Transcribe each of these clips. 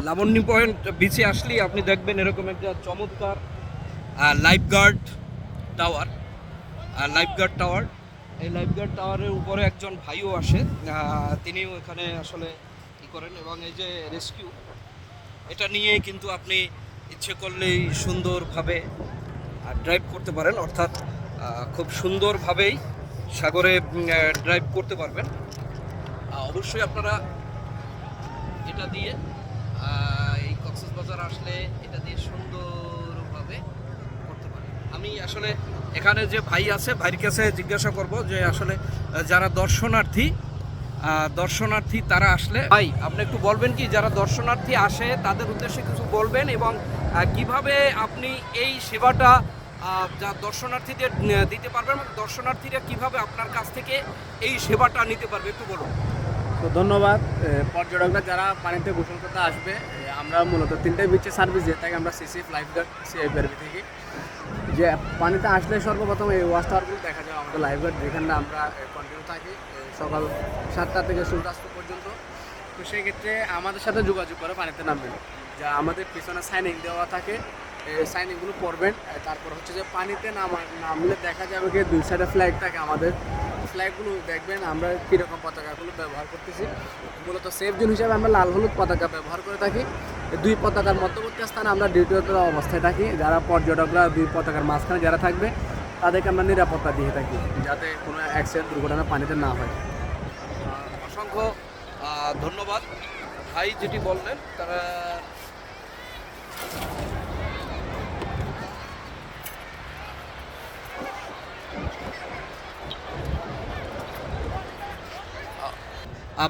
Laboni point বিচে আসলেই আপনি দেখবেন এরকম একটা চমৎকার লাইফগার্ড টাওয়ার। লাইফগার্ড টাওয়ার, এই লাইফগার্ড টাওয়ারের উপরে একজন ভাইও আসে, তিনিও এখানে আসলে ই করেন। এবং এই যে রেস্কিউ, এটা নিয়ে কিন্তু আপনি ইচ্ছে করলেই সুন্দরভাবে ড্রাইভ করতে পারেন, অর্থাৎ খুব সুন্দরভাবেই সাগরে ড্রাইভ করতে পারবেন। অবশ্যই আপনারা এটা দিয়ে এই কক্সবাজার আসলে এটা দিয়ে সুন্দরভাবে করতে পারেন। আমি আসলে এখানে যে ভাই আছে, ভাইয়ের কাছে জিজ্ঞাসা করব যে আসলে যারা দর্শনার্থী তারা আসলে, ভাই আপনি একটু বলবেন কি যারা দর্শনার্থী আসে তাদের উদ্দেশ্যে কিছু বলবেন, এবং কিভাবে আপনি এই সেবাটা যা দর্শনার্থীদের দিতে পারবেন, এবং দর্শনার্থীরা কিভাবে আপনার কাছ থেকে এই সেবাটা নিতে পারবে একটু বলুন। তো ধন্যবাদ। পর্যটকরা যারা পানিতে গোসল করতে আসবে, আমরা মূলত তিনটে বিচে সার্ভিস দিয়ে থাকি আমরা, সিসিএফ লাইফগার্ড সিআইপিআরবি থেকে। যে পানিতে আসলে সর্বপ্রথম এই ওয়াচ টাওয়ারগুলো দেখা যায় আমাদের লাইফগার্ড, যেখানে আমরা কন্টিনিউ থাকি সকাল 7টা থেকে সূর্যাস্ত পর্যন্ত। তো সেই ক্ষেত্রে আমাদের সাথে যোগাযোগ করে পানিতে নামবেন, যা আমাদের পিছনে সাইনিং দেওয়া থাকে, সাইনিংগুলো পড়বেন। তারপর হচ্ছে যে পানিতে নামলে দেখা যাবে কি দুই সাইডে ফ্ল্যাগ থাকে আমাদের, ফ্ল্যাগগুলো দেখবেন আমরা কীরকম পতাকাগুলো ব্যবহার করতেছি। মূলত সেফ জোন হিসাবে আমরা লাল হলুদ পতাকা ব্যবহার করে থাকি। দুই পতাকার মধ্যবর্তী স্থানে আমরা ডিউটিরত অবস্থায় থাকি। যারা পর্যটকরা দুই পতাকার মাঝখানে যারা থাকবে তাদেরকে আমরা নিরাপত্তা দিয়ে থাকি, যাতে কোনো অ্যাক্সিডেন্ট দুর্ঘটনা পানিতে না হয়। অসংখ্য ধন্যবাদ ভাই যেটি বললেন। তারা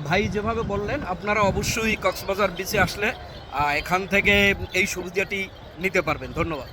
ভাই যেভাবে বললেন, আপনারা অবশ্যই কক্সবাজার বিচে আসলে এখান থেকে এই সুবিধাটি নিতে পারবেন। ধন্যবাদ।